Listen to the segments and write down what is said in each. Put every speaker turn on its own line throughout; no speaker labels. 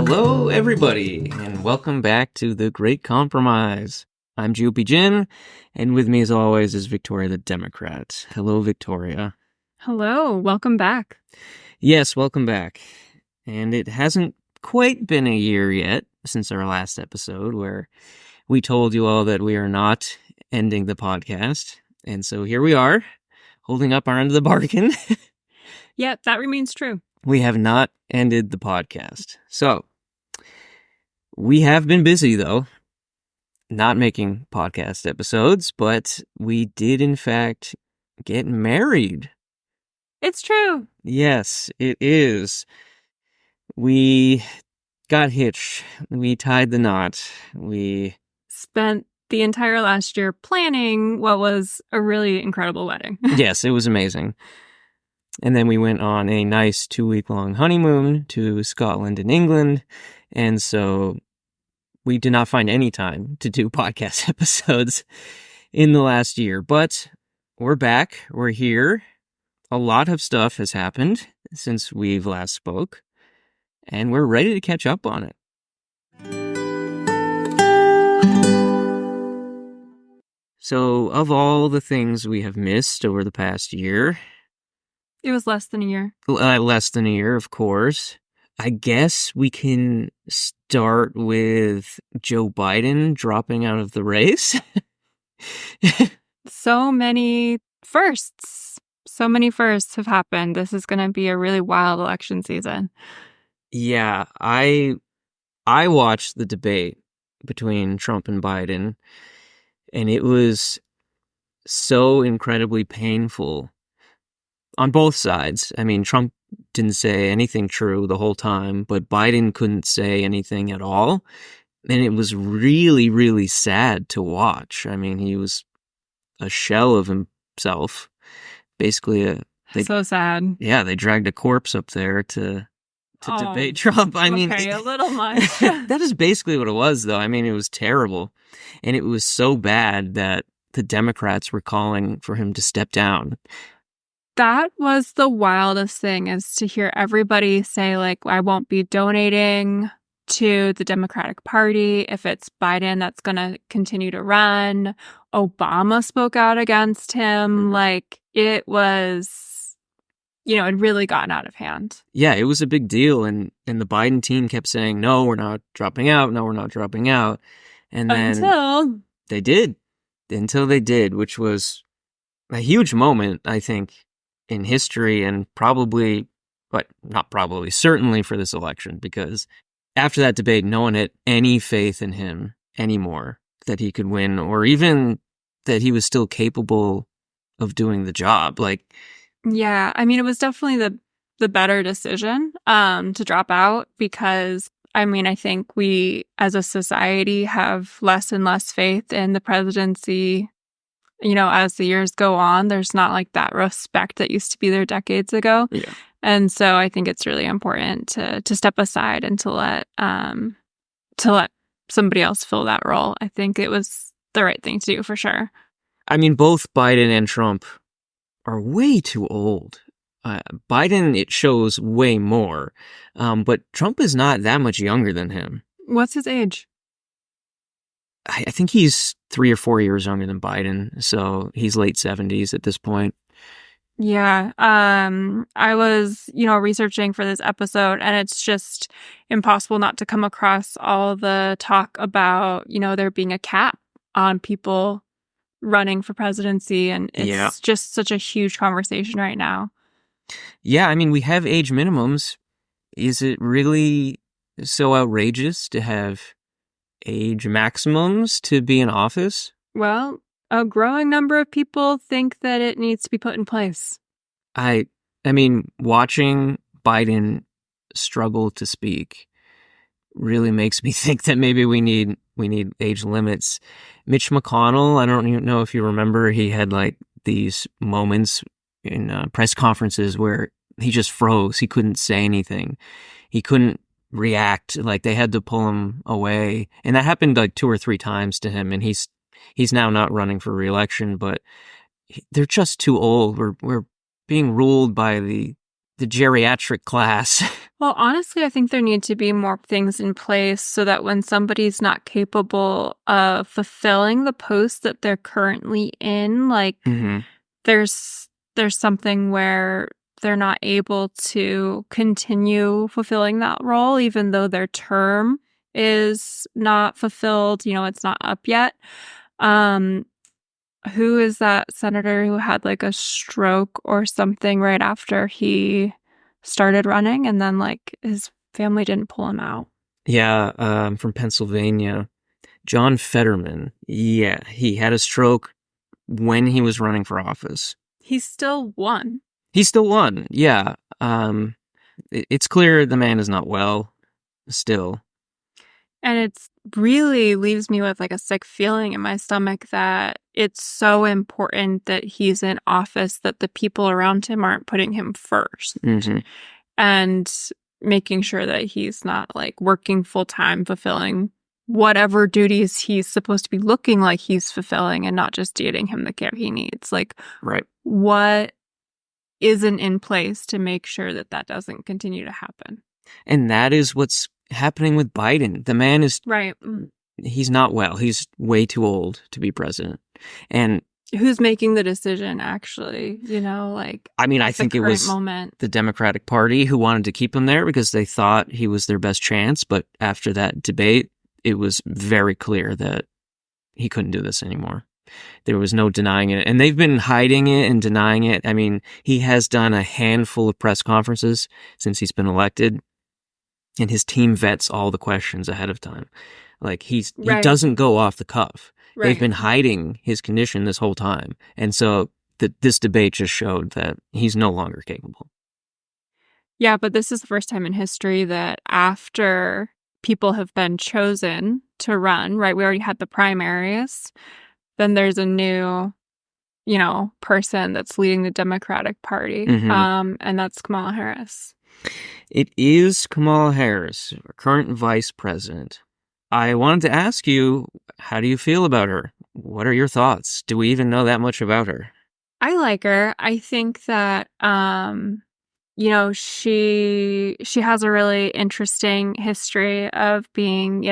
Hello, everybody, and welcome back to The Great Compromise. I'm GOP Jim, and with me, as always, is Victoria the Democrat. Hello, Victoria.
Hello, welcome back.
Yes, welcome back. And it hasn't quite been a year yet since our last episode, where we told you all that we are not ending the podcast. And so here we are, holding up our end of the bargain.
Yeah, that remains true.
We have not ended the podcast. So, we have been busy, though, not making podcast episodes, but we did, in fact, get married.
It's true.
Yes, it is. We got hitched. We tied the knot. We
spent the entire last year planning what was a really incredible wedding.
Yes, it was amazing. And then we went on a nice 2-week-long honeymoon to Scotland and England. And so we did not find any time to do podcast episodes in the last year. But we're back. We're here. A lot of stuff has happened since we've last spoke. And we're ready to catch up on it. So, of all the things we have missed over the past year...
It was less than a year.
Less than a year, of course. I guess we can start with Joe Biden dropping out of the race.
So many firsts. So many firsts have happened. This is going to be a really wild election season.
Yeah, I watched the debate between Trump and Biden, and it was so incredibly painful on both sides. I mean, Trump didn't say anything true the whole time, but Biden couldn't say anything at all. And it was really, really sad to watch. I mean, he was a shell of himself. Basically,
so sad.
Yeah, they dragged a corpse up there to debate Trump. I mean,
a little much.
That is basically what it was, though. I mean, it was terrible. And it was so bad that the Democrats were calling for him to step down.
That was the wildest thing, is to hear everybody say, like, I won't be donating to the Democratic Party if it's Biden that's going to continue to run. Obama spoke out against him. Like, it was, it really gotten out of hand.
Yeah, it was a big deal. And the Biden team kept saying, no, we're not dropping out. No, we're not dropping out. And then
until
they did, which was a huge moment, I think, in history, and certainly for this election, because after that debate, no one had any faith in him anymore, that he could win, or even that he was still capable of doing the job.
Yeah, I mean, it was definitely the better decision to drop out, because I mean, I think we as a society have less and less faith in the presidency. As the years go on, there's not like that respect that used to be there decades ago.
Yeah.
And so I think it's really important to step aside and to let somebody else fill that role. I think it was the right thing to do, for sure.
I mean, both Biden and Trump are way too old. Biden, it shows way more, but Trump is not that much younger than him.
What's his age?
I think he's 3 or 4 years younger than Biden, so he's late 70s at this point.
Yeah. I was, researching for this episode, and it's just impossible not to come across all the talk about, there being a cap on people running for presidency, and it's just such a huge conversation right now.
Yeah, I mean, we have age minimums. Is it really so outrageous to have age maximums to be in office?
Well, a growing number of people think that it needs to be put in place.
I mean, watching Biden struggle to speak really makes me think that maybe we need age limits. Mitch McConnell, I don't even know if you remember, he had like these moments in press conferences where he just froze. He couldn't say anything. He couldn't react. Like, they had to pull him away, and that happened like 2 or 3 times to him. And he's now not running for re-election, but they're just too old. We're being ruled by the geriatric class
Well, honestly, I think there need to be more things in place so that when somebody's not capable of fulfilling the post that they're currently in, like
Mm-hmm.
there's something where they're not able to continue fulfilling that role, even though their term is not fulfilled, it's not up yet. Um, who is that senator who had like a stroke or something right after he started running and then like his family didn't pull him out?
Yeah, from Pennsylvania. John Fetterman. Yeah, he had a stroke when he was running for office.
He still won.
He still won, yeah. It's clear the man is not well still.
And it's really leaves me with like a sick feeling in my stomach that it's so important that he's in office that the people around him aren't putting him first.
Mm-hmm.
And making sure that he's not like working full time, fulfilling whatever duties he's supposed to be looking like he's fulfilling and not just getting him the care he needs. Like,
Right.
what isn't in place to make sure that that doesn't continue to happen?
And that is what's happening with Biden. The man is,
right.
He's not well. He's way too old to be president. And
who's making the decision, actually? Like,
I mean, I think it was the Democratic Party who wanted to keep him there because they thought he was their best chance. But after that debate, it was very clear that he couldn't do this anymore. There was no denying it. And they've been hiding it and denying it. I mean, he has done a handful of press conferences since he's been elected. And his team vets all the questions ahead of time. Like, he doesn't go off the cuff. Right. They've been hiding his condition this whole time. And so this debate just showed that he's no longer capable.
Yeah, but this is the first time in history that after people have been chosen to run, right? We already had the primaries. Then there's a new, person that's leading the Democratic Party.
Mm-hmm.
And that's Kamala Harris.
It is Kamala Harris, current vice president. I wanted to ask you, how do you feel about her? What are your thoughts? Do we even know that much about her?
I like her. I think that, she has a really interesting history of being,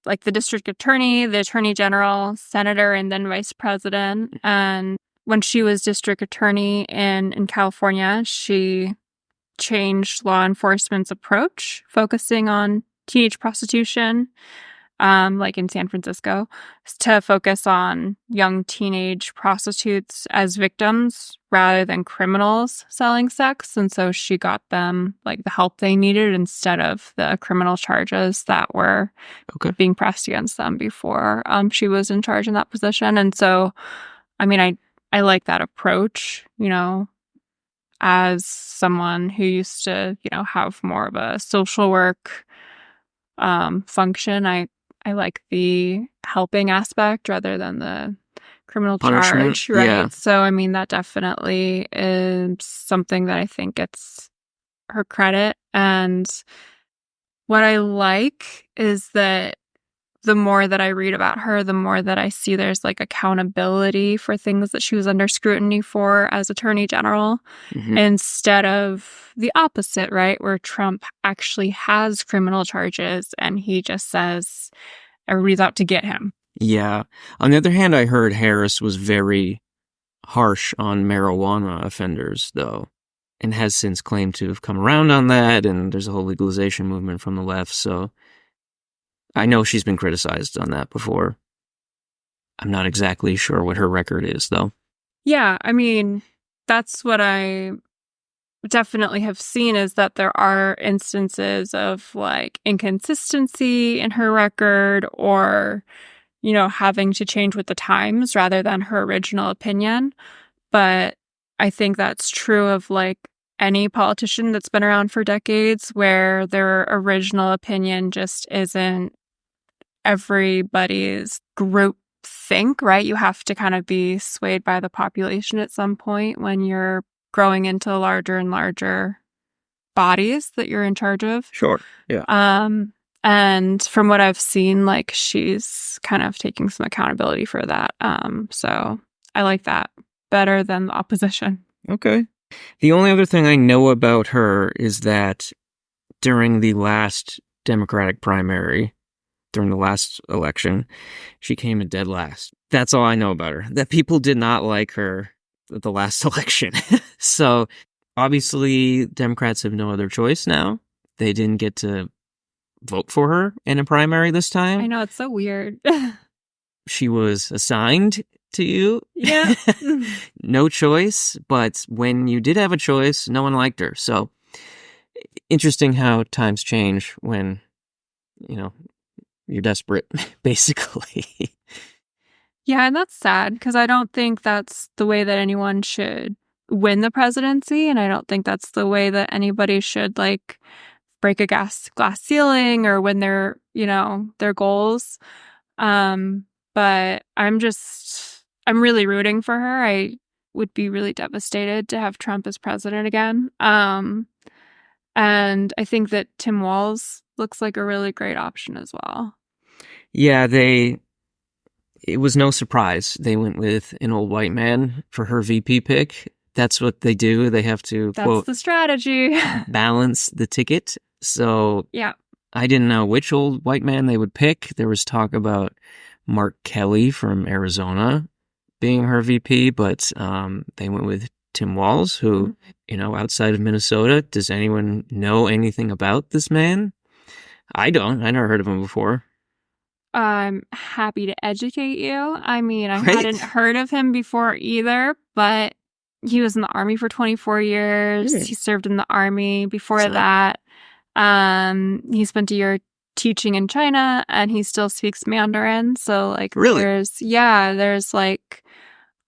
like the district attorney, the attorney general, senator, and then vice president. And when she was district attorney in California, she changed law enforcement's approach, focusing on teenage prostitution, like in San Francisco, to focus on young teenage prostitutes as victims rather than criminals selling sex. And so she got them like the help they needed instead of the criminal charges that were being pressed against them before she was in charge in that position. And so, I mean, I like that approach, as someone who used to, have more of a social work function. I like the helping aspect rather than the criminal
punishment
charge, right?
Yeah.
So, I mean, that definitely is something that I think gets her credit. And what I like is that the more that I read about her, the more that I see there's like accountability for things that she was under scrutiny for as attorney general, instead of the opposite, right? Where Trump actually has criminal charges and he just says everybody's out to get him.
Yeah. On the other hand, I heard Harris was very harsh on marijuana offenders, though, and has since claimed to have come around on that. And there's a whole legalization movement from the left. So I know she's been criticized on that before. I'm not exactly sure what her record is, though.
Yeah, I mean, that's what I definitely have seen, is that there are instances of like inconsistency in her record, or, having to change with the times rather than her original opinion. But I think that's true of like any politician that's been around for decades, where their original opinion just isn't everybody's group think, right? You have to kind of be swayed by the population at some point when you're growing into larger and larger bodies that you're in charge of.
Sure. Yeah.
And from what I've seen, like, she's kind of taking some accountability for that. So I like that better than the opposition.
Okay. The only other thing I know about her is that during the last Democratic primary, during the last election, she came in dead last. That's all I know about her. That people did not like her at the last election. So obviously, Democrats have no other choice now. They didn't get to vote for her in a primary this time.
I know, it's so weird.
She was assigned to you.
Yeah.
No choice, but when you did have a choice, no one liked her. So interesting how times change when, you're desperate, basically.
Yeah, and that's sad because I don't think that's the way that anyone should win the presidency, and I don't think that's the way that anybody should break a glass ceiling or win their goals. But I'm really rooting for her. I would be really devastated to have Trump as president again. And I think that Tim Walz looks like a really great option as well.
Yeah, it was no surprise. They went with an old white man for her VP pick. That's what they do. They have to,
That's
quote,
the strategy.
balance the ticket. So
Yeah.
I didn't know which old white man they would pick. There was talk about Mark Kelly from Arizona being her VP, but they went with Tim Walz, who, outside of Minnesota, does anyone know anything about this man? I don't. I never heard of him before.
I'm happy to educate you. I mean, I
Great.
hadn't heard of him before either, but he was in the Army for 24 years.
Really?
He served in the Army. Before
So-
that, he spent a year teaching in China, and he still speaks Mandarin. So,
Really?
there's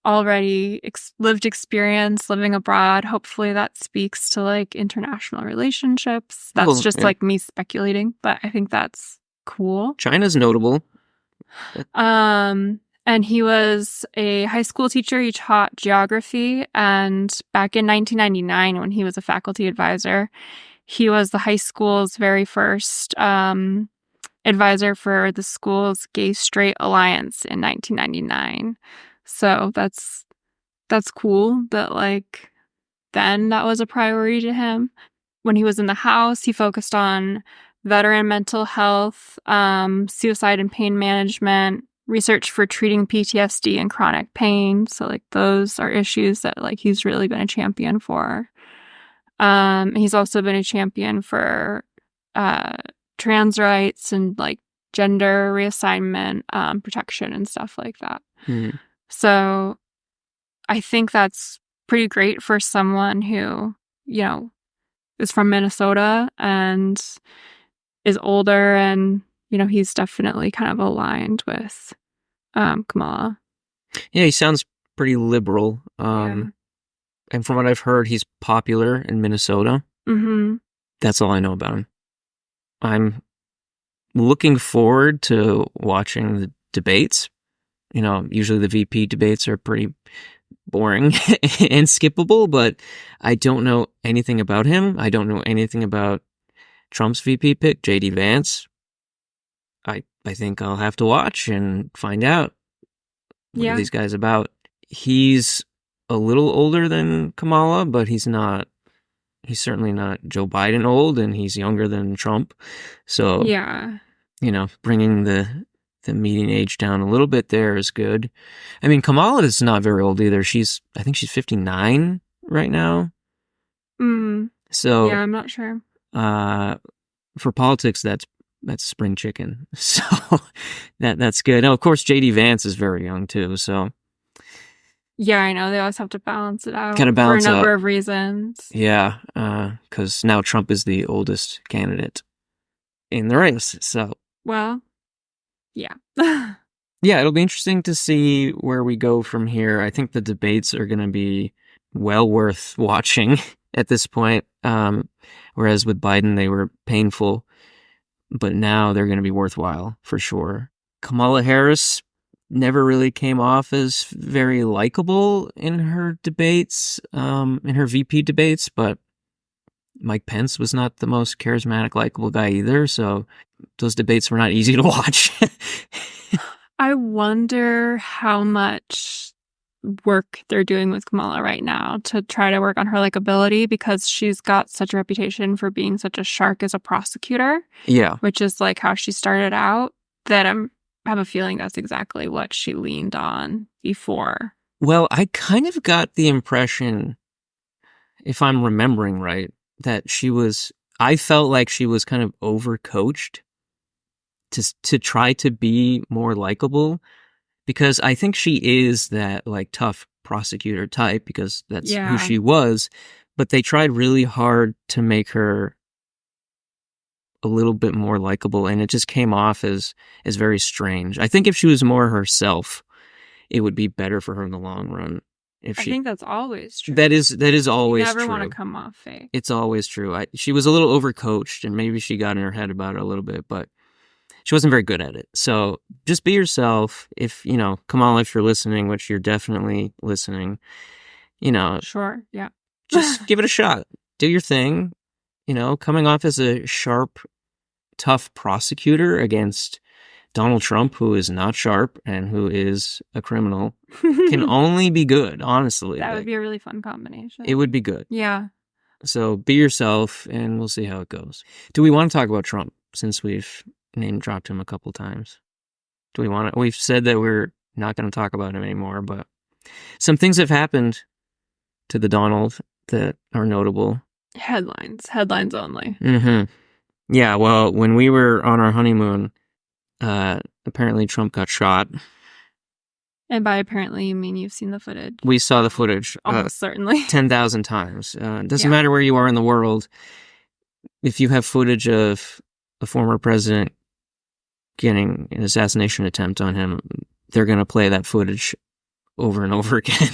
already lived experience living abroad. Hopefully that speaks to international relationships. That's
Well,
just
yeah.
me speculating, but I think that's cool.
China's notable.
And he was a high school teacher. He taught geography. And back in 1999, when he was a faculty advisor, he was the high school's very first advisor for the school's Gay-Straight Alliance in 1999. So that's cool that then that was a priority to him. When he was in the House, he focused on veteran mental health, suicide and pain management, research for treating PTSD and chronic pain. So those are issues that he's really been a champion for. He's also been a champion for trans rights and gender reassignment protection and stuff like that.
Mhm.
So I think that's pretty great for someone who, is from Minnesota and is older, and, he's definitely kind of aligned with Kamala.
Yeah, he sounds pretty liberal.
Yeah.
And from what I've heard, he's popular in Minnesota.
Mm-hmm.
That's all I know about him. I'm looking forward to watching the debates. Usually the VP debates are pretty boring and skippable, but I don't know anything about him. I don't know anything about Trump's VP pick, J.D. Vance. I think I'll have to watch and find out what are these guys about. He's a little older than Kamala, but he's certainly not Joe Biden old, and he's younger than Trump. So,
Yeah.
Bringing the median age down a little bit there is good. I mean, Kamala is not very old either. I think she's 59 right now.
Mm.
So,
Yeah, I'm not sure.
for politics, that's spring chicken. So that's good. Now, of course, J.D. Vance is very young too. So
Yeah, I know. They always have to balance it out
Gotta balance
for a number
out.
of reasons.
yeah, because now Trump is the oldest candidate in the race. So
Well, yeah.
yeah, it'll be interesting to see where we go from here. I think the debates are going to be well worth watching at this point. Whereas with Biden, they were painful, but now they're going to be worthwhile for sure. Kamala Harris never really came off as very likable in her debates, in her VP debates, but Mike Pence was not the most charismatic, likable guy either. So those debates were not easy to watch.
I wonder how much work they're doing with Kamala right now to try to work on her likability, because she's got such a reputation for being such a shark as a prosecutor,
Yeah.
which is like how she started out, that I have a feeling that's exactly what she leaned on before.
Well, I kind of got the impression, if I'm remembering right, that I felt like she was kind of overcoached to try to be more likable, because I think she is that like tough prosecutor type, because that's who
Yeah.
she was, but they tried really hard to make her a little bit more likable, and it just came off as very strange. I think if she was more herself, it would be better for her in the long run. If
I
she
think that's always true.
that is always
you never
true.
want to come off fake.
It's always true. She was a little overcoached, and maybe she got in her head about it a little bit, but she wasn't very good at it. So just be yourself. If, Kamala, if you're listening, which you're definitely listening,
Sure, yeah.
just give it a shot. Do your thing. Coming off as a sharp, tough prosecutor against Donald Trump, who is not sharp and who is a criminal, can only be good, honestly.
That would be a really fun combination.
It would be good.
Yeah.
So be yourself, and we'll see how it goes. Do we want to talk about Trump, since we've name dropped him a couple times? Do we want to? We've said that we're not going to talk about him anymore, but some things have happened to the Donald that are notable.
Headlines only.
Mm-hmm. Yeah, well, when we were on our honeymoon, apparently Trump got shot.
And by apparently, you mean you've seen the footage?
We saw the footage
Almost certainly.
10,000 times. It doesn't matter where you are in the world. If you have footage of a former president getting an assassination attempt on him, they're going to play that footage over and over again.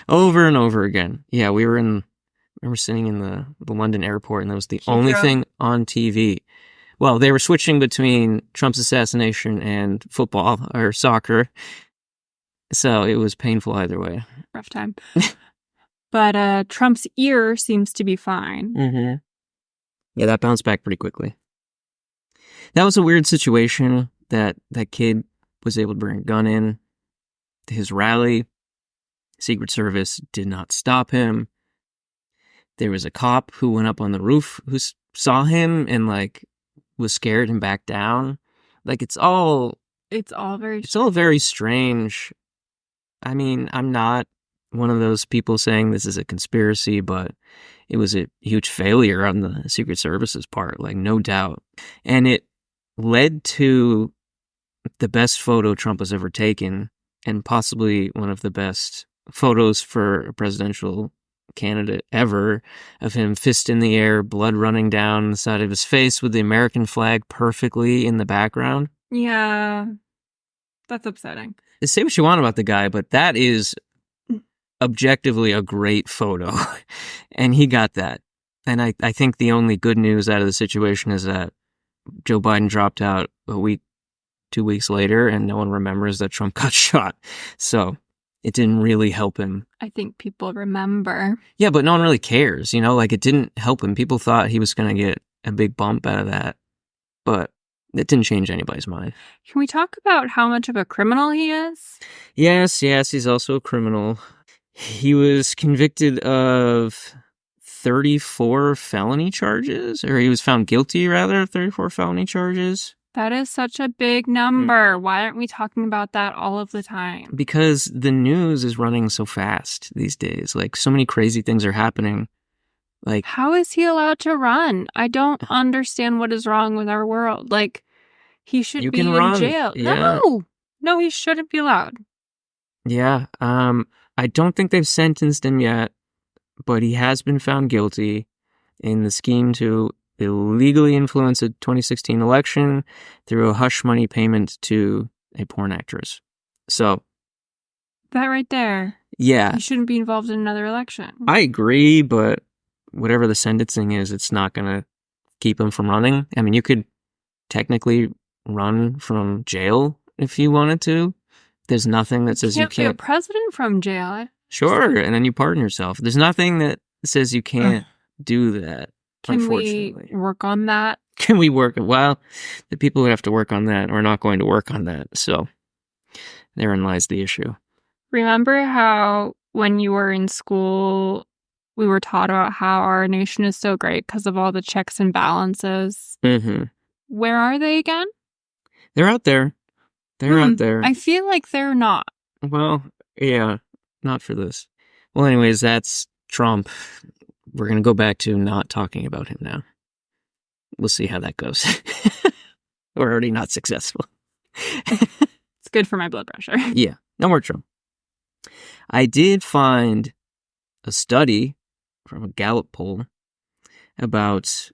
Over and over again. Yeah, we were sitting in the London airport, and that was the only thing on TV. Well, they were switching between Trump's assassination and football or soccer. So it was painful either way.
Rough time. But Trump's ear seems to be fine.
Mm-hmm. Yeah, that bounced back pretty quickly. That was a weird situation that kid was able to bring a gun in to his rally. Secret Service did not stop him. There was a cop who went up on the roof who saw him and was scared and backed down. It's all very strange. I mean, I'm not one of those people saying this is a conspiracy, but it was a huge failure on the Secret Service's part, no doubt. And it led to the best photo Trump has ever taken, and possibly one of the best photos for a presidential candidate ever, of him fist in the air, blood running down the side of his face with the American flag perfectly in the background.
Yeah, that's upsetting.
Say what you want about the guy, but that is objectively a great photo. And he got that. And I think the only good news out of the situation is that Joe Biden dropped out 2 weeks later, and no one remembers that Trump got shot. So it didn't really help him.
I think people remember.
Yeah, but no one really cares, it didn't help him. People thought he was going to get a big bump out of that, but it didn't change anybody's mind.
Can we talk about how much of a criminal he is?
Yes, he's also a criminal. He was convicted of 34 felony charges, or he was found guilty, rather, of 34 felony charges.
That is such a big number. Why aren't we talking about that all of the time?
Because the news is running so fast these days. So many crazy things are happening.
How is he allowed to run? I don't understand what is wrong with our world. He should be in jail.
Yeah.
No, he shouldn't be allowed.
Yeah. I don't think they've sentenced him yet, but he has been found guilty in the scheme to illegally influence a 2016 election through a hush money payment to a porn actress. So
that right there.
Yeah.
He shouldn't be involved in another election.
I agree, but whatever the sentencing is, it's not going to keep him from running. I mean, you could technically run from jail if you wanted to. There's nothing that says you can't.
Be a president from jail.
Sure, and then you pardon yourself. There's nothing that says you can't do that.
Can we work on that?
Can we work? Well, the people who have to work on that are not going to work on that. So therein lies the issue.
Remember how when you were in school, we were taught about how our nation is so great because of all the checks and balances?
Mm-hmm.
Where are they again?
They're out there. They're out there.
I feel like they're not.
Well, yeah, not for this. Well, anyways, that's Trump. We're going to go back to not talking about him now. We'll see how that goes. We're already not successful.
It's good for my blood pressure.
Yeah, no more Trump. I did find a study from a Gallup poll about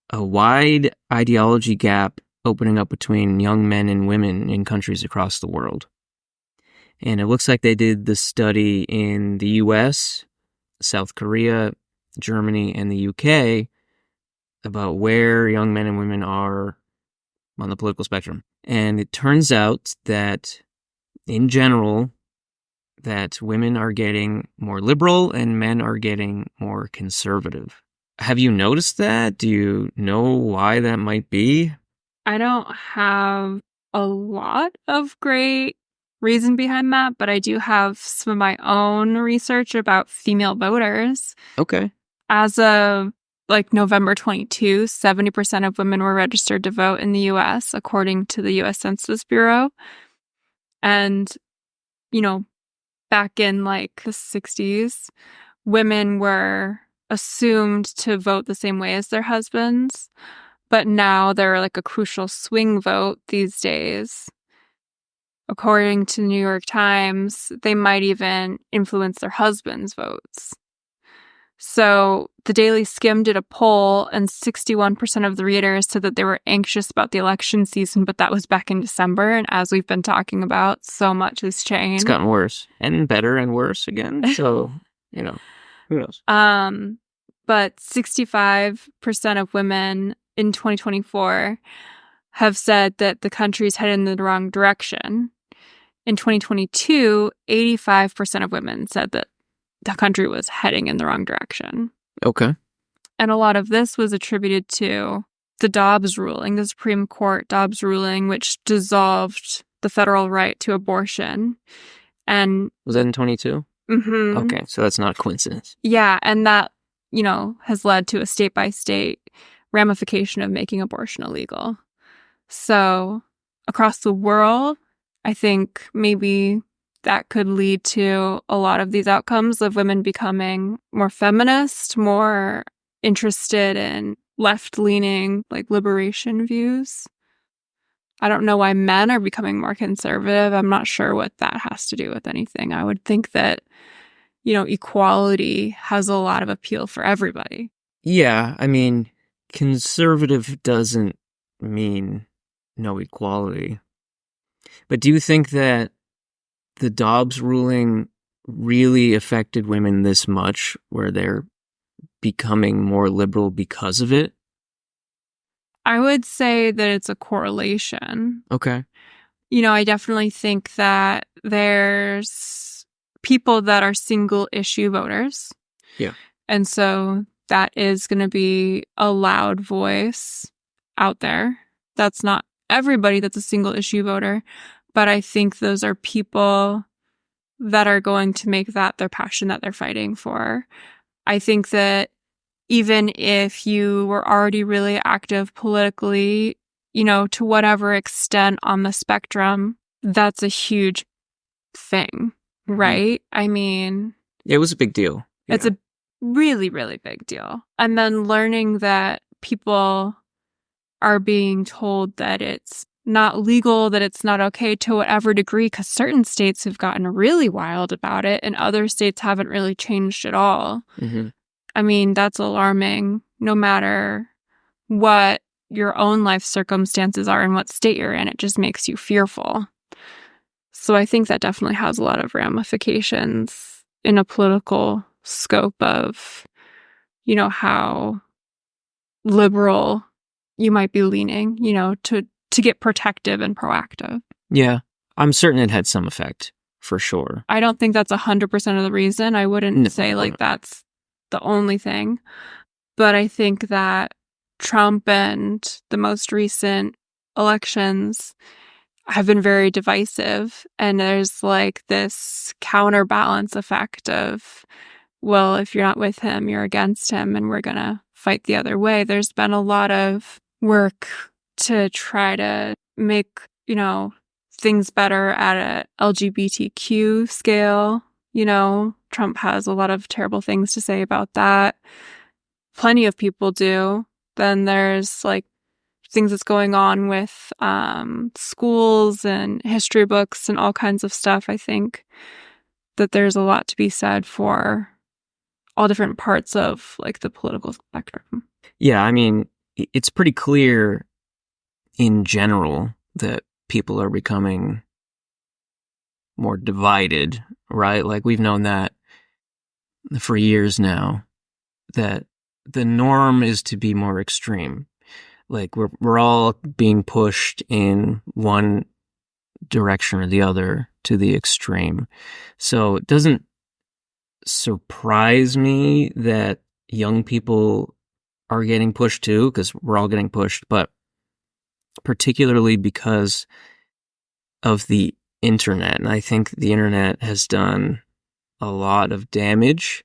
a wide ideology gap opening up between young men and women in countries across the world. And it looks like they did the study in the US, South Korea, Germany, and the UK about where young men and women are on the political spectrum. And it turns out that, in general, that women are getting more liberal and men are getting more conservative. Have you noticed that? Do you know why that might be?
I don't have a lot of great reason behind that, but I do have some of my own research about female voters.
Okay.
As of November 22, 70% of women were registered to vote in the US, according to the US Census Bureau. And, back in the 60s, women were assumed to vote the same way as their husbands. But now they're a crucial swing vote these days. According to the New York Times, they might even influence their husbands' votes. So the Daily Skim did a poll, and 61% of the readers said that they were anxious about the election season, but that was back in December. And as we've been talking about, so much has changed.
It's gotten worse and better and worse again. So, who knows?
But 65% of women in 2024 have said that the country's headed in the wrong direction. In 2022, 85% of women said that the country was heading in the wrong direction.
Okay.
And a lot of this was attributed to the Dobbs ruling, the Supreme Court Dobbs ruling, which dissolved the federal right to abortion. And
was that in 22?
Mm-hmm.
Okay, so that's not a coincidence.
Yeah, and that, has led to a state-by-state ramification of making abortion illegal. So across the world, I think maybe that could lead to a lot of these outcomes of women becoming more feminist, more interested in left-leaning, liberation views. I don't know why men are becoming more conservative. I'm not sure what that has to do with anything. I would think that, equality has a lot of appeal for everybody.
Yeah, I mean, conservative doesn't mean no equality. But do you think that the Dobbs ruling really affected women this much, where they're becoming more liberal because of it?
I would say that it's a correlation.
Okay.
I definitely think that there's people that are single issue voters.
Yeah.
And so that is going to be a loud voice out there. That's not everybody that's a single issue voter, but I think those are people that are going to make that their passion that they're fighting for. I think that even if you were already really active politically, to whatever extent on the spectrum, that's a huge thing, right? I mean,
it was a big deal. Yeah.
It's a really, really big deal. And then learning that people are being told that it's not legal, that it's not okay to whatever degree, because certain states have gotten really wild about it and other states haven't really changed at all.
Mm-hmm.
I mean, that's alarming, no matter what your own life circumstances are and what state you're in. It just makes you fearful. So I think that definitely has a lot of ramifications in a political scope of, how liberal you might be leaning, to get protective and proactive.
Yeah, I'm certain it had some effect, for sure.
I don't think that's 100% of the reason. I wouldn't say that's the only thing. But I think that Trump and the most recent elections have been very divisive. And there's like this counterbalance effect of, well, if you're not with him, you're against him, and we're going to fight the other way. There's been a lot of work to try to make, things better at a LGBTQ scale. Trump has a lot of terrible things to say about that. Plenty of people do. Then there's like things that's going on with schools and history books and all kinds of stuff. I think that there's a lot to be said for all different parts of like the political spectrum.
Yeah, I mean, it's pretty clear in general that people are becoming more divided, right? Like we've known that for years now, that the norm is to be more extreme. Like we're all being pushed in one direction or the other to the extreme. So it doesn't surprise me that young people are getting pushed too, because we're all getting pushed, but particularly because of the internet. And I think the internet has done a lot of damage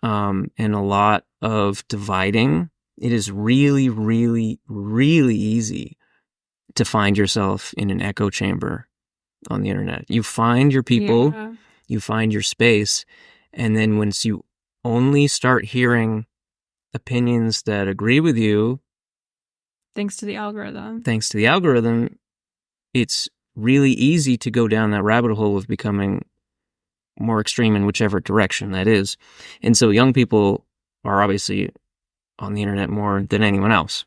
and a lot of dividing. It is really, really, really easy to find yourself in an echo chamber on the internet. You find your people, you find your space, and then once you only start hearing opinions that agree with you,
thanks to the algorithm,
it's really easy to go down that rabbit hole of becoming more extreme in whichever direction that is. And so young people are obviously on the internet more than anyone else.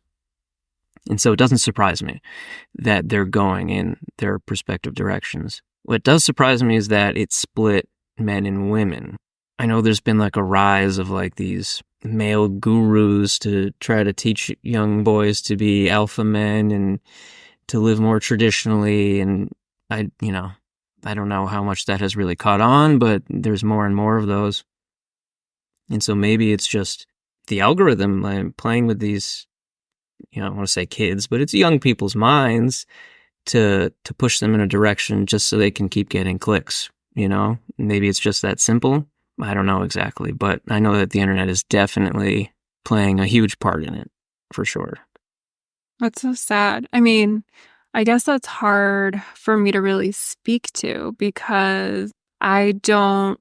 And so it doesn't surprise me that they're going in their respective directions. What does surprise me is that it split men and women. I know there's been like a rise of like these male gurus to try to teach young boys to be alpha men and to live more traditionally. And I don't know how much that has really caught on, but there's more and more of those. And so maybe it's just the algorithm playing with these, I don't want to say kids, but it's young people's minds to push them in a direction just so they can keep getting clicks, Maybe it's just that simple. I don't know exactly, but I know that the internet is definitely playing a huge part in it, for sure.
That's so sad. I mean, I guess that's hard for me to really speak to because I don't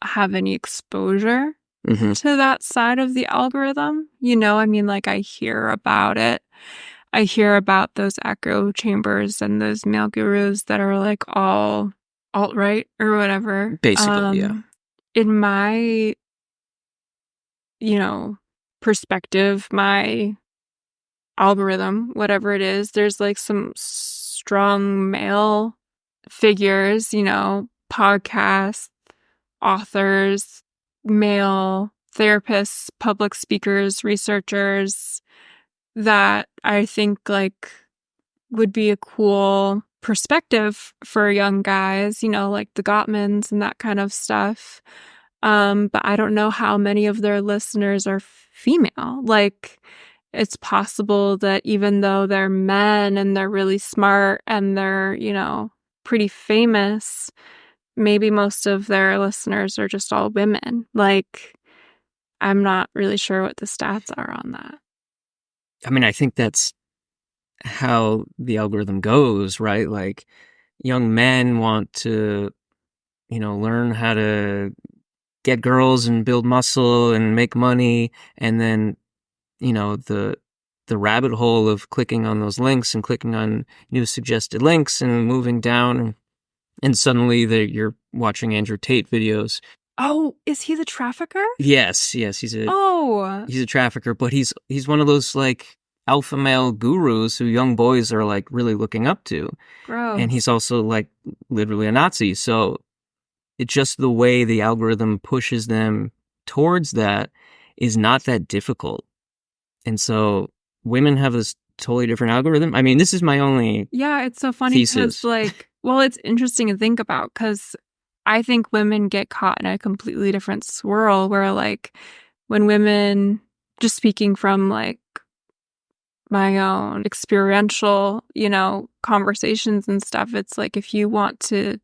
have any exposure to that side of the algorithm. I mean, like I hear about it. I hear about those echo chambers and those male gurus that are like all alt-right or whatever.
Basically, yeah.
In my, perspective, my algorithm, whatever it is, there's like some strong male figures, podcasts, authors, male therapists, public speakers, researchers that I think like would be a cool perspective for young guys, like the Gottmans and that kind of stuff. But I don't know how many of their listeners are female. Like it's possible that even though they're men and they're really smart and they're, pretty famous, maybe most of their listeners are just all women. Like, I'm not really sure what the stats are on that.
I mean, I think that's how the algorithm goes, right? Like, young men want to, learn how to get girls and build muscle and make money. And then, the rabbit hole of clicking on those links and clicking on new suggested links and moving down. And suddenly you're watching Andrew Tate videos.
Oh, is he the trafficker?
Yes, he's a trafficker, but he's one of those like alpha male gurus who young boys are like really looking up to.
Gross.
And he's also like literally a Nazi. So it's just the way the algorithm pushes them towards that is not that difficult. And so women have this totally different algorithm. I mean, this is my only
it's so funny because like, well, it's interesting to think about because I think women get caught in a completely different swirl where like when women, just speaking from like my own experiential, conversations and stuff. It's like if you want to,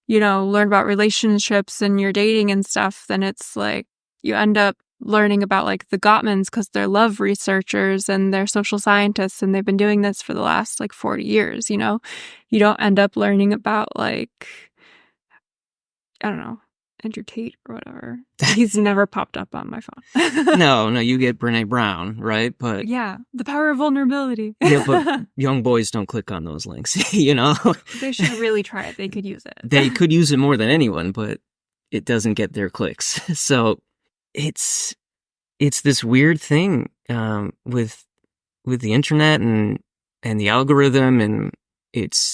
learn about relationships and your dating and stuff, then it's like you end up learning about like the Gottmans because they're love researchers and they're social scientists and they've been doing this for the last like 40 years, You don't end up learning about like, I don't know, Andrew Tate or whatever. He's never popped up on my phone.
No, you get Brene Brown, right? But
yeah, the power of vulnerability.
Yeah, but young boys don't click on those links,
They should really try it. They could use it.
They could use it more than anyone, but it doesn't get their clicks. So it's this weird thing with the internet and the algorithm, and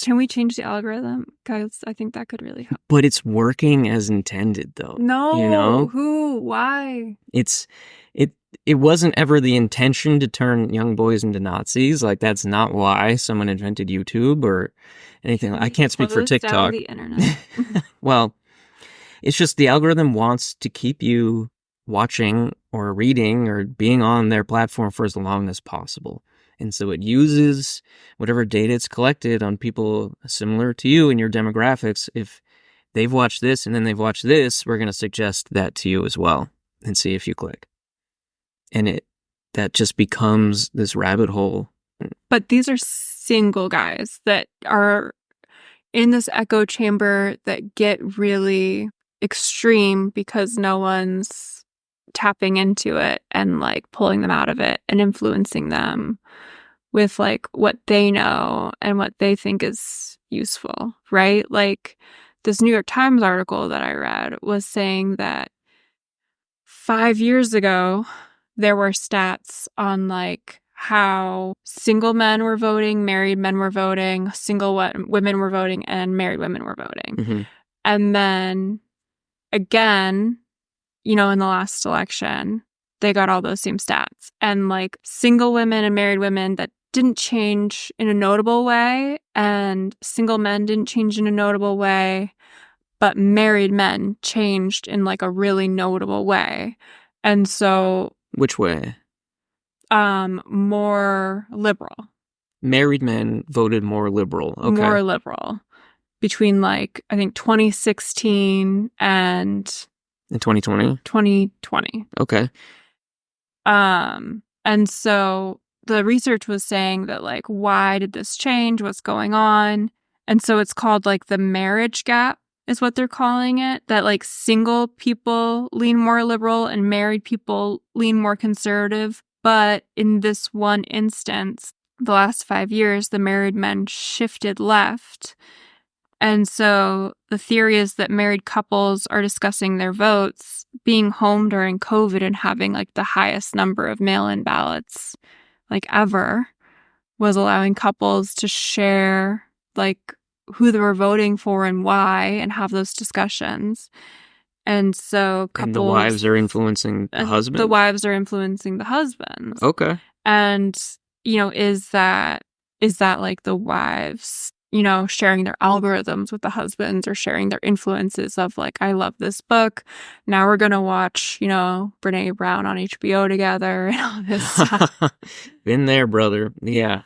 Can we change the algorithm? Guys, I think that could really help.
But it's working as intended, though.
No, who? Why?
It wasn't ever the intention to turn young boys into Nazis. Like, that's not why someone invented YouTube or anything. I can't speak for TikTok.
Down the internet.
Well, it's just the algorithm wants to keep you watching or reading or being on their platform for as long as possible. And so it uses whatever data it's collected on people similar to you and your demographics. If they've watched this and then they've watched this, we're going to suggest that to you as well and see if you click. And that just becomes this rabbit hole.
But these are single guys that are in this echo chamber that get really extreme because no one's tapping into it and like pulling them out of it and influencing them with like what they know and what they think is useful, right? Like this New York Times article that I read was saying that 5 years ago, there were stats on like how single men were voting, married men were voting, single women were voting, and married women were voting.
Mm-hmm.
And then again, in the last election, they got all those same stats. And like single women and married women, that didn't change in a notable way. And single men didn't change in a notable way. But married men changed in like a really notable way. And so...
Which way?
More liberal.
Married men voted more liberal. Okay.
More liberal. Between like, I think 2016 and...
In 2020?
2020.
Okay.
And so the research was saying that like, why did this change? What's going on? And so it's called like the marriage gap is what they're calling it. That like single people lean more liberal and married people lean more conservative. But in this one instance, the last 5 years, the married men shifted left. And so the theory is that married couples are discussing their votes, being home during COVID and having like the highest number of mail-in ballots like ever was allowing couples to share like who they were voting for and why and have those discussions. And so couples...
And the wives are influencing the husbands?
The wives are influencing the husbands.
Okay.
And, is that like the wives... sharing their algorithms with the husbands or sharing their influences of like, I love this book. Now we're going to watch, Brene Brown on HBO together and all this stuff.
Been there, brother. Yeah.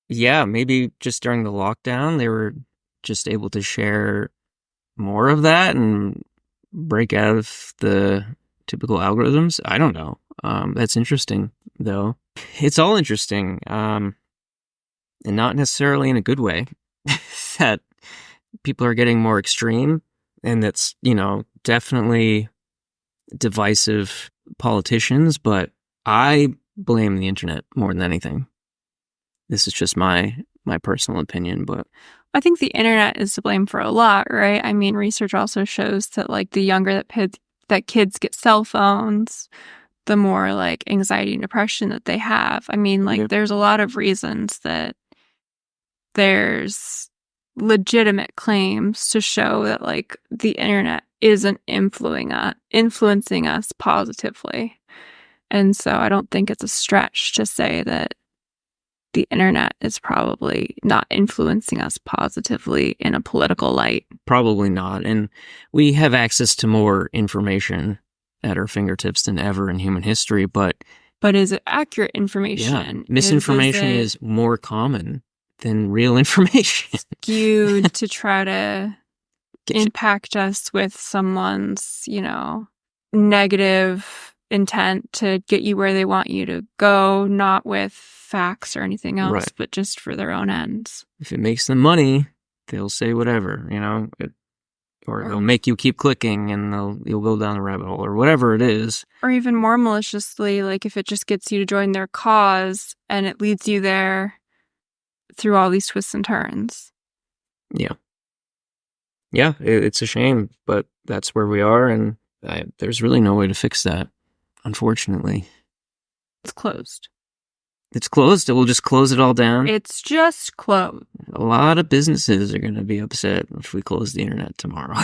Yeah, maybe just during the lockdown, they were just able to share more of that and break out of the typical algorithms. I don't know. That's interesting, though. It's all interesting. And not necessarily in a good way, that people are getting more extreme, and that's, definitely divisive politicians, but I blame the internet more than anything. This is just my personal opinion, but
I think the internet is to blame for a lot, right? I mean, research also shows that like the younger that kids get cell phones, the more like anxiety and depression that they have. I mean, like there's a lot of reasons that there's legitimate claims to show that like the internet isn't influencing us positively. And so I don't think it's a stretch to say that the internet is probably not influencing us positively in a political light.
Probably not. And we have access to more information at our fingertips than ever in human history, but
but is it accurate information?
Misinformation
Is it
is more common than real information.
skewed to try to
Get you-
impact us with someone's, negative intent to get you where they want you to go, not with facts or anything else,
Right.
but just for their own ends.
If it makes them money, they'll say whatever, or they'll make you keep clicking and you'll go down the rabbit hole or whatever it is.
Or even more maliciously, like if it just gets you to join their cause and it leads you there through all these twists and turns.
Yeah, it's a shame, but that's where we are, and there's really no way to fix that, unfortunately.
It's closed.
It's closed. We'll just close it all down.
It's just closed.
A lot of businesses are going to be upset if we close the internet tomorrow.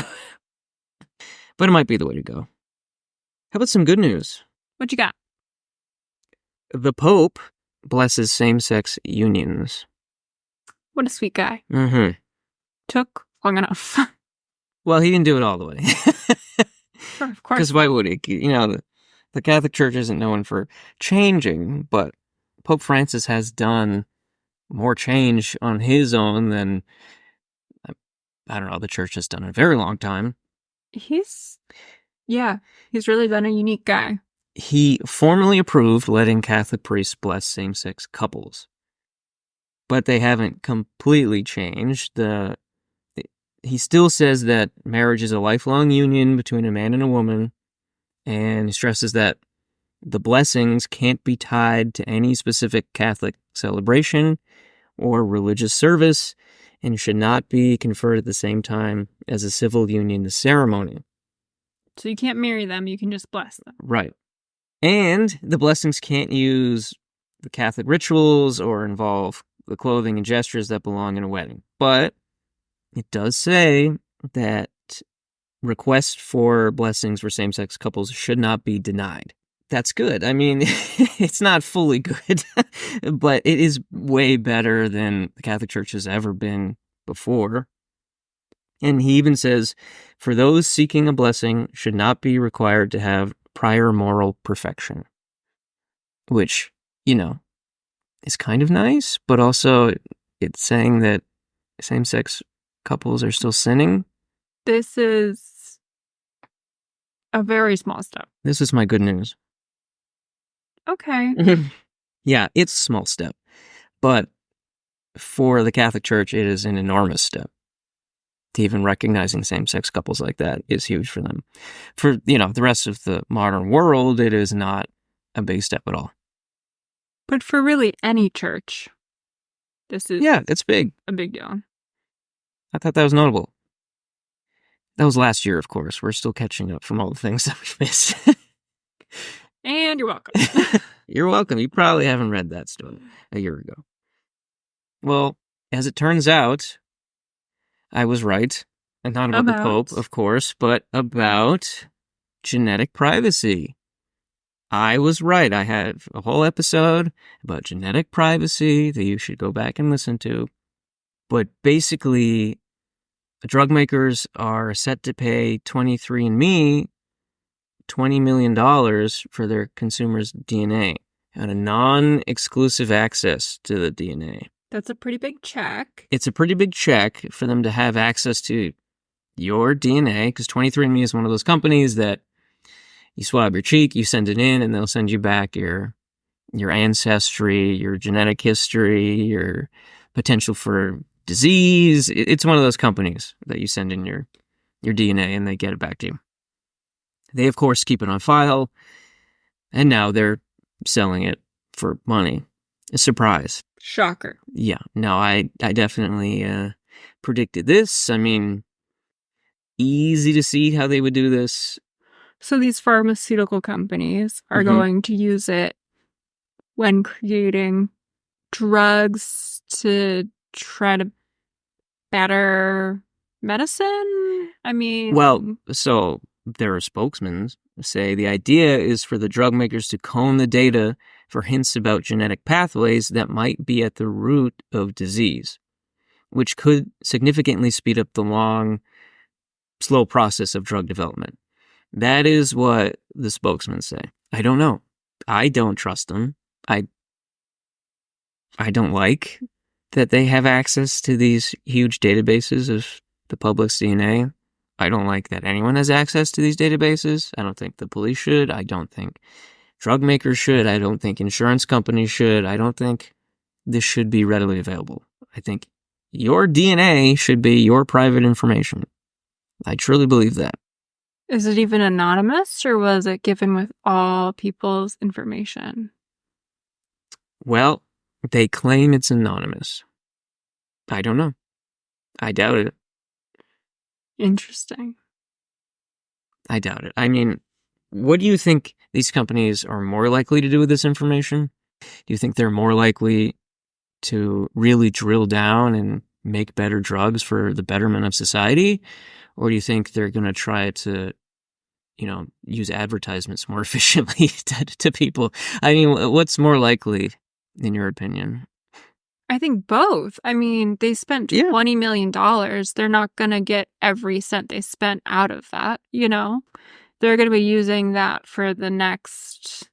But it might be the way to go. How about some good news?
What you got?
The Pope blesses same-sex unions.
What a sweet guy.
Mm-hmm.
Took long enough.
Well, he didn't do it all the way.
Sure, of course.
Because why would he? The Catholic Church isn't known for changing, but Pope Francis has done more change on his own than, I don't know, the Church has done in a very long time.
He's really been a unique guy.
He formally approved letting Catholic priests bless same-sex couples, but they haven't completely changed. He still says that marriage is a lifelong union between a man and a woman, and he stresses that the blessings can't be tied to any specific Catholic celebration or religious service and should not be conferred at the same time as a civil union ceremony.
So you can't marry them, you can just bless them.
Right. And the blessings can't use the Catholic rituals or involve the clothing and gestures that belong in a wedding. But it does say that requests for blessings for same-sex couples should not be denied. That's good. I mean, it's not fully good, but it is way better than the Catholic Church has ever been before. And he even says, for those seeking a blessing should not be required to have prior moral perfection, which, is kind of nice, but also it's saying that same-sex couples are still sinning.
This is a very small step.
This is my good news.
Okay.
Yeah, it's a small step, but for the Catholic Church, it is an enormous step. To even recognizing same-sex couples like that is huge for them. For, the rest of the modern world, it is not a big step at all.
But for really any church, this is
it's big.
a big deal.
I thought that was notable. That was last year, of course. We're still catching up from all the things that we've missed.
And you're welcome.
You're welcome. You probably haven't read that story a year ago. Well, as it turns out, I was right. And not about the Pope, of course, but about genetic privacy. I was right. I have a whole episode about genetic privacy that you should go back and listen to. But basically, drug makers are set to pay 23andMe $20 million for their consumers' DNA and a non-exclusive access to the DNA.
That's a pretty big check.
It's a pretty big check for them to have access to your DNA, because 23andMe is one of those companies that you swab your cheek, you send it in, and they'll send you back your ancestry, your genetic history, your potential for disease. It's one of those companies that you send in your DNA and they get it back to you. They, of course, keep it on file, and now they're selling it for money. A surprise.
Shocker.
Yeah, no, I definitely predicted this. I mean, easy to see how they would do this.
So these pharmaceutical companies are going to use it when creating drugs to try to better medicine? I mean...
Well, so their spokesmen say the idea is for the drug makers to comb the data for hints about genetic pathways that might be at the root of disease, which could significantly speed up the long, slow process of drug development. That is what the spokesmen say. I don't know. I don't trust them. I don't like that they have access to these huge databases of the public's DNA. I don't like that anyone has access to these databases. I don't think the police should. I don't think drug makers should. I don't think insurance companies should. I don't think this should be readily available. I think your DNA should be your private information. I truly believe that.
Is it even anonymous, or was it given with all people's information?
Well, they claim it's anonymous. I don't know. I doubt it.
Interesting.
I doubt it. I mean, what do you think these companies are more likely to do with this information? Do you think they're more likely to really drill down and make better drugs for the betterment of society? Or do you think they're going to try to, use advertisements more efficiently to people? I mean, what's more likely, in your opinion?
I think both. I mean, they spent $20 million. They're not going to get every cent they spent out of that, They're going to be using that for the next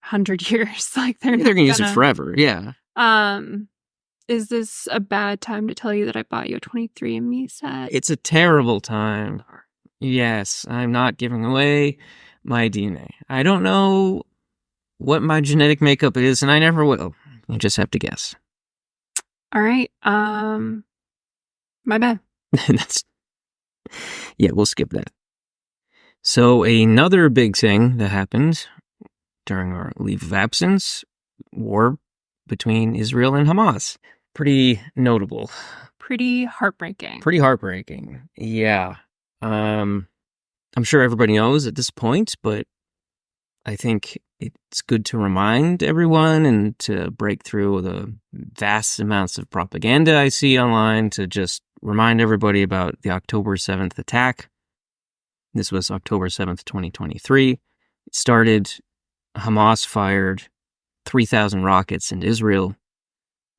100 years. Like they're
going to use it forever. Yeah.
Is this a bad time to tell you that I bought you a 23andMe set?
It's a terrible time. Yes, I'm not giving away my DNA. I don't know what my genetic makeup is, and I never will. You just have to guess.
All right. My bad.
We'll skip that. So another big thing that happened during our leave of absence, war between Israel and Hamas. Pretty notable.
Pretty heartbreaking.
Yeah. I'm sure everybody knows at this point, but I think it's good to remind everyone and to break through the vast amounts of propaganda I see online to just remind everybody about the October 7th attack. This was October 7th, 2023. It started, Hamas fired 3,000 rockets into Israel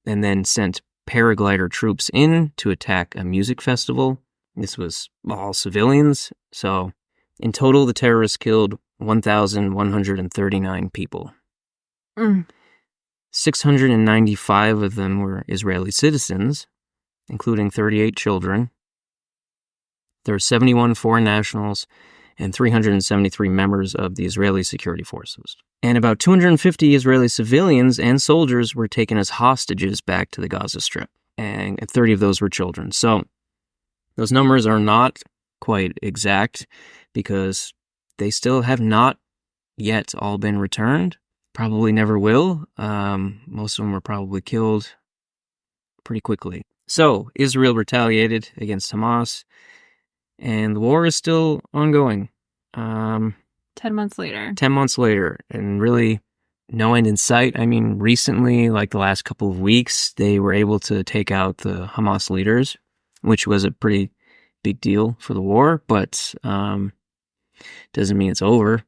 and then sent paraglider troops in to attack a music festival. This was all civilians. So in total, the terrorists killed 1,139 people. 695 of them were Israeli citizens, including 38 children. There were 71 foreign nationals and 373 members of the Israeli security forces. And about 250 Israeli civilians and soldiers were taken as hostages back to the Gaza Strip. And 30 of those were children. So those numbers are not quite exact because they still have not yet all been returned. Probably never will. Most of them were probably killed pretty quickly. So Israel retaliated against Hamas, and the war is still ongoing.
10 months later.
10 months later, and really no end in sight. I mean, recently, like the last couple of weeks, they were able to take out the Hamas leaders, which was a pretty big deal for the war, but doesn't mean it's over.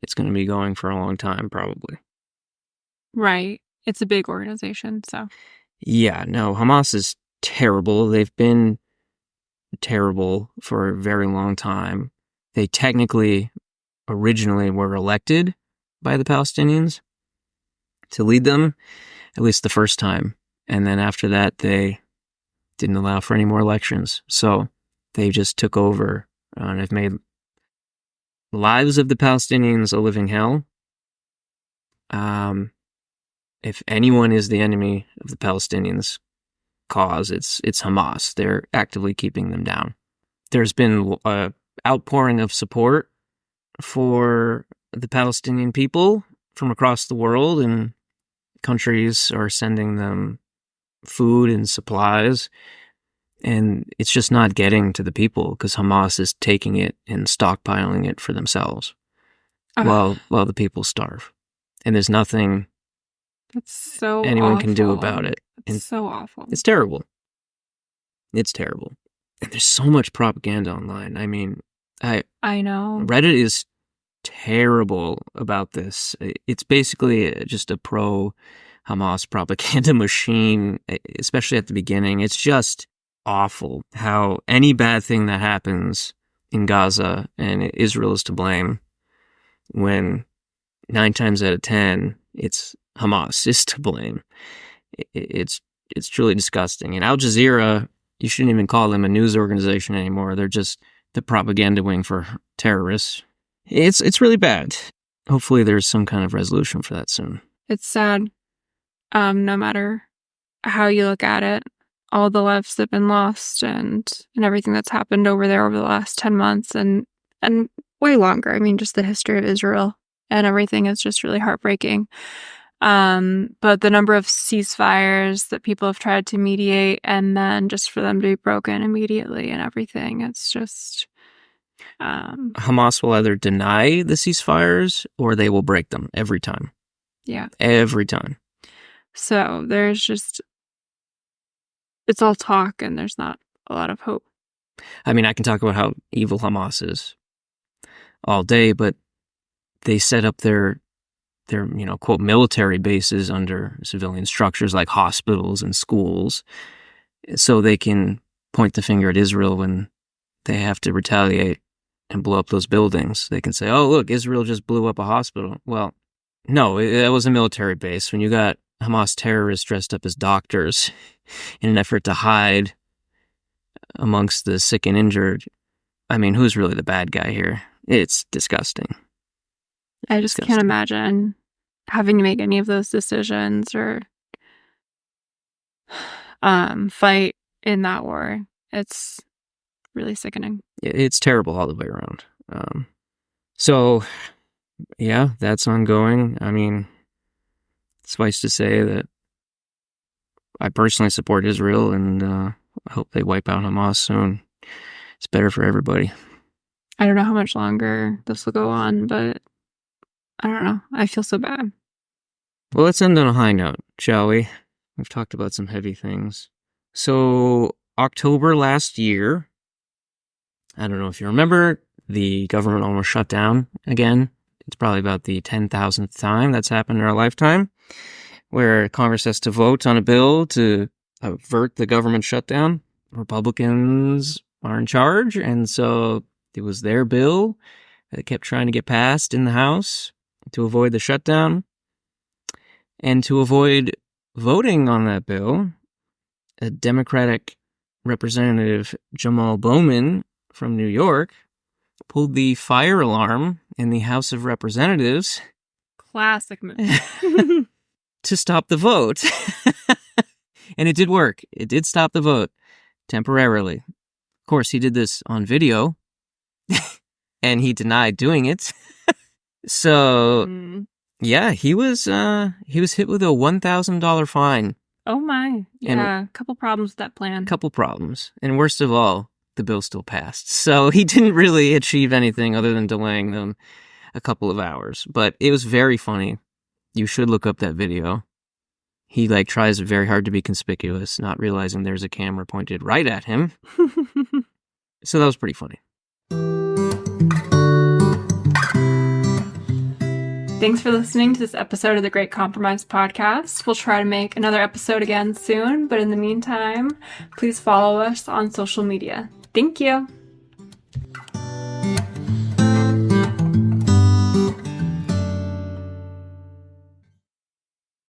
It's going to be going for a long time, probably.
Right. It's a big organization, so.
Yeah, no, Hamas is terrible. They've been terrible for a very long time. They technically originally were elected by the Palestinians to lead them, at least the first time. And then after that, they didn't allow for any more elections. So they just took over and have made the lives of the Palestinians a living hell. If anyone is the enemy of the Palestinians' cause, it's Hamas. They're actively keeping them down. There's been an outpouring of support for the Palestinian people from across the world, and countries are sending them food and supplies, and it's just not getting to the people because Hamas is taking it and stockpiling it for themselves while the people starve. And there's nothing
that's so
anyone
awful.
Can do about it.
It's so awful.
It's terrible. It's terrible. And there's so much propaganda online. I mean, I
know.
Reddit is terrible about this. It's basically just a pro-Hamas propaganda machine, especially at the beginning. It's just awful how any bad thing that happens in Gaza and Israel is to blame when 9 times out of 10, it's Hamas is to blame. It's truly disgusting. And Al Jazeera, you shouldn't even call them a news organization anymore. They're just the propaganda wing for terrorists. It's really bad. Hopefully there's some kind of resolution for that soon.
It's sad. No matter how you look at it, all the lives that have been lost and everything that's happened over there over the last 10 months and way longer. I mean, just the history of Israel and everything is just really heartbreaking. But the number of ceasefires that people have tried to mediate and then just for them to be broken immediately and everything, it's just...
Hamas will either deny the ceasefires or they will break them every time.
Yeah.
Every time.
So there's just... It's all talk and there's not a lot of hope.
I mean, I can talk about how evil Hamas is all day, but they set up their quote, military bases under civilian structures like hospitals and schools so they can point the finger at Israel when they have to retaliate and blow up those buildings. They can say, oh, look, Israel just blew up a hospital. Well, no, it was a military base. When you got Hamas terrorists dressed up as doctors in an effort to hide amongst the sick and injured, I mean, who's really the bad guy here? It's disgusting.
I just can't imagine having to make any of those decisions or fight in that war. It's really sickening.
It's terrible all the way around. So, yeah, that's ongoing. I mean, suffice to say that I personally support Israel and I hope they wipe out Hamas soon. It's better for everybody.
I don't know how much longer this will go on, but I don't know. I feel so bad.
Well, let's end on a high note, shall we? We've talked about some heavy things. So, October last year, I don't know if you remember, the government almost shut down again. It's probably about the 10,000th time that's happened in our lifetime, where Congress has to vote on a bill to avert the government shutdown. Republicans are in charge, and so it was their bill that kept trying to get passed in the House to avoid the shutdown. And to avoid voting on that bill, a Democratic Representative Jamal Bowman from New York pulled the fire alarm in the House of Representatives.
Classic move.
To stop the vote. And it did work. It did stop the vote temporarily. Of course, he did this on video and he denied doing it. So, yeah, he was hit with a $1,000 fine.
Oh my. Yeah, a couple problems with that plan.
Couple problems. And worst of all, the bill still passed. So he didn't really achieve anything other than delaying them a couple of hours. But it was very funny. You should look up that video. He tries very hard to be conspicuous, not realizing there's a camera pointed right at him. So that was pretty funny.
Thanks for listening to this episode of the Great Compromise podcast. We'll try to make another episode again soon, but in the meantime, please follow us on social media. Thank you.